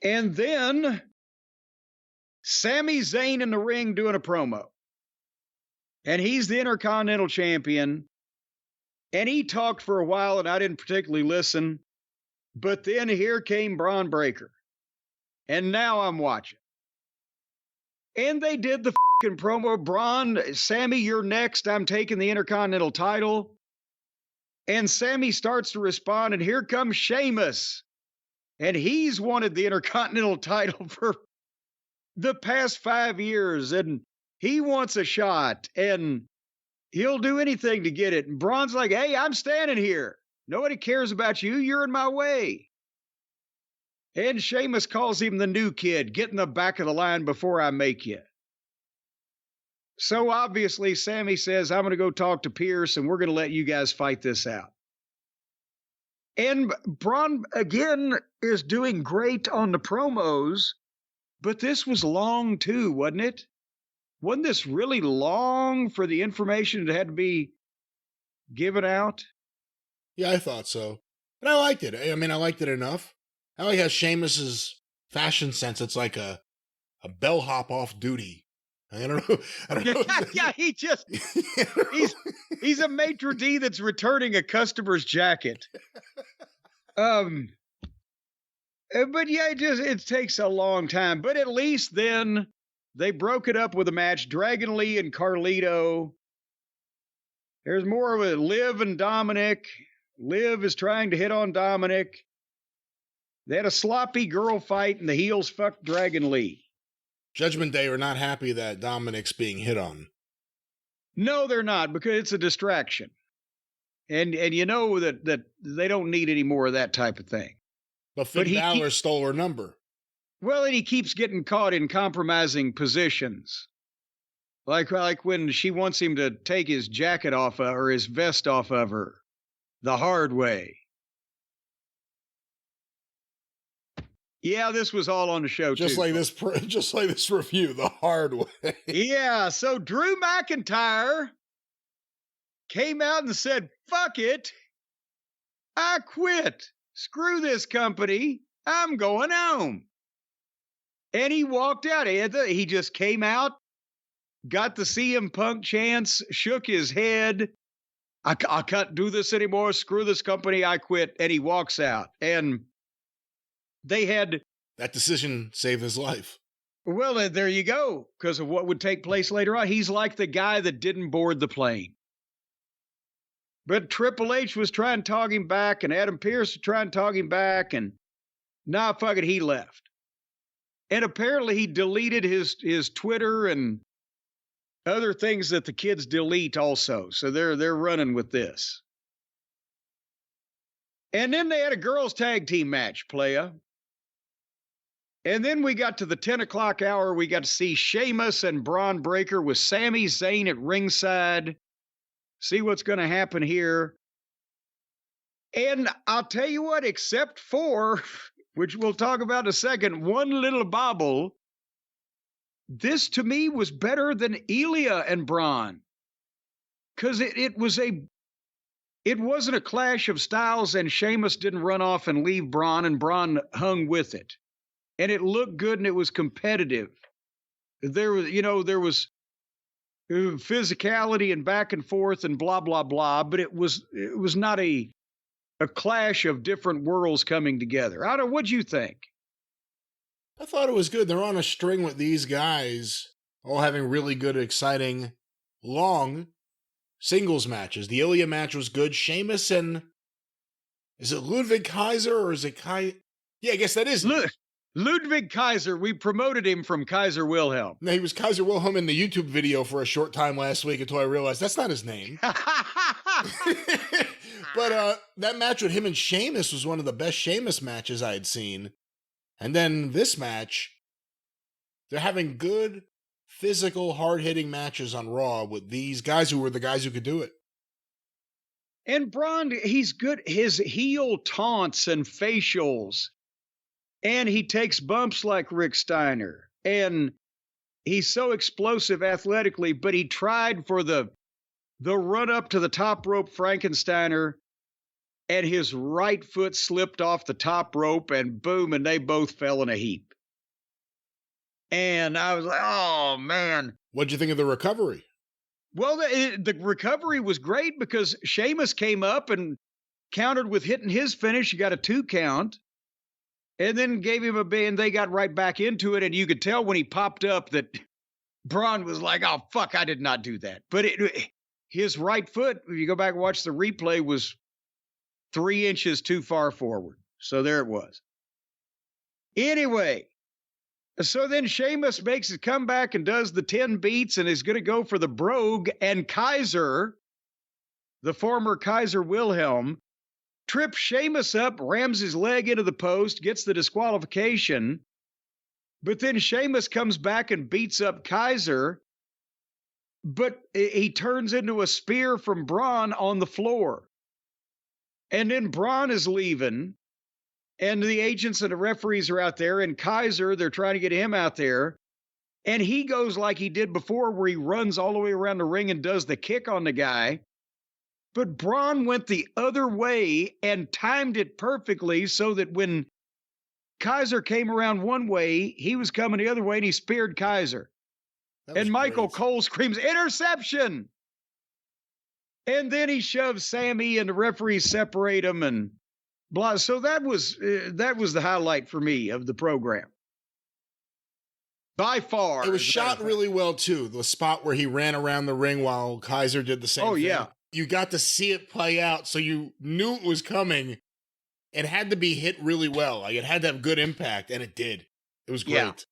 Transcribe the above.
And then Sami Zayn in the ring doing a promo. And he's the Intercontinental Champion. And he talked for a while, and I didn't particularly listen. But then here came Bron Breakker. And now I'm watching. And they did the fucking promo. Bron, Sami, you're next. I'm taking the Intercontinental title. And Sami starts to respond, and here comes Sheamus. And he's wanted the Intercontinental title for the past 5 years. And he wants a shot. And he'll do anything to get it. And Braun's like, hey, I'm standing here. Nobody cares about you. You're in my way. And Sheamus calls him the new kid. Get in the back of the line before I make you. So obviously, Sami says, I'm going to go talk to Pierce, and we're going to let you guys fight this out. And Bron, again, is doing great on the promos, but this was long, too, wasn't it? Wasn't this really long for the information that had to be given out? Yeah, I thought so. But I liked it. I mean, I liked it enough. I like how Sheamus's fashion sense, it's like a bellhop off duty. I don't know. Yeah, he's a maitre d' that's returning a customer's jacket. But yeah, it takes a long time. But at least then they broke it up with a match. Dragon Lee and Carlito. There's more of a Liv and Dominic. Liv is trying to hit on Dominic. They had a sloppy girl fight, and the heels fucked Dragon Lee. Judgment Day are not happy that Dominic's being hit on. No, they're not, because it's a distraction. And you know that they don't need any more of that type of thing. But Finn Balor stole her number. Well, and he keeps getting caught in compromising positions. Like when she wants him to take his jacket off or his vest off of her the hard way. Yeah, this was all on the show, just too. Just like this review, the hard way. Yeah, so Drew McIntyre came out and said, fuck it. I quit. Screw this company. I'm going home. And he walked out. He just came out, got the CM Punk chants, shook his head. I can't do this anymore. Screw this company. I quit. And he walks out. And they had... That decision saved his life. Well, there you go. Because of what would take place later on. He's like the guy that didn't board the plane. But Triple H was trying to talk him back, and Adam Pearce was trying to talk him back, and nah, fuck it, he left. And apparently he deleted his Twitter and other things that the kids delete also. So they're running with this. And then they had a girls' tag team match, playa. And then we got to the 10 o'clock hour. We got to see Sheamus and Bron Breakker with Sami Zayn at ringside. See what's going to happen here. And I'll tell you what, except for, which we'll talk about in a second, one little bobble, this to me was better than Ilya and Bron. Because it wasn't a clash of styles, and Sheamus didn't run off and leave Bron, and Bron hung with it. And it looked good, and it was competitive. There was physicality and back and forth and blah, blah, blah, but it was not a clash of different worlds coming together. I don't know, what'd you think? I thought it was good. They're on a string with these guys, all having really good, exciting, long singles matches. The Ilya match was good. Sheamus and... Is it Ludwig Kaiser or is it Yeah, I guess that is... Ludwig Kaiser, we promoted him from Kaiser Wilhelm. No, he was Kaiser Wilhelm in the YouTube video for a short time last week until I realized that's not his name. But that match with him and Sheamus was one of the best Sheamus matches I had seen. And then this match, they're having good, physical, hard-hitting matches on Raw with these guys who were the guys who could do it. And Bron, he's good. His heel taunts and facials. And he takes bumps like Rick Steiner. And he's so explosive athletically, but he tried for the run up to the top rope Frankensteiner. and his right foot slipped off the top rope, and boom, and they both fell in a heap. And I was like, oh, man. What'd you think of the recovery? Well, the recovery was great because Sheamus came up and countered with hitting his finish. You got a 2 count. And then gave him a bit, and they got right back into it. And you could tell when he popped up that Bron was like, oh, fuck, I did not do that. But his right foot, if you go back and watch the replay, was 3 inches too far forward. So there it was. Anyway, so then Sheamus makes his comeback and does the 10 beats and is going to go for the brogue. And Kaiser, the former Kaiser Wilhelm, trips Sheamus up, rams his leg into the post, gets the disqualification. But then Sheamus comes back and beats up Kaiser. But he turns into a spear from Bron on the floor. And then Bron is leaving. And the agents and the referees are out there. And Kaiser, they're trying to get him out there. And he goes like he did before, where he runs all the way around the ring and does the kick on the guy. But Bron went the other way and timed it perfectly so that when Kaiser came around one way, he was coming the other way, and he speared Kaiser. And Michael Cole screams, interception! And then he shoves Sammy, and the referees separate them, and blah. So that was the highlight for me of the program. By far. It was shot really well, too. The spot where he ran around the ring while Kaiser did the same thing. Oh, yeah. You got to see it play out, so you knew it was coming. It had to be hit really well. Like, it had to have good impact, and it did. It was great.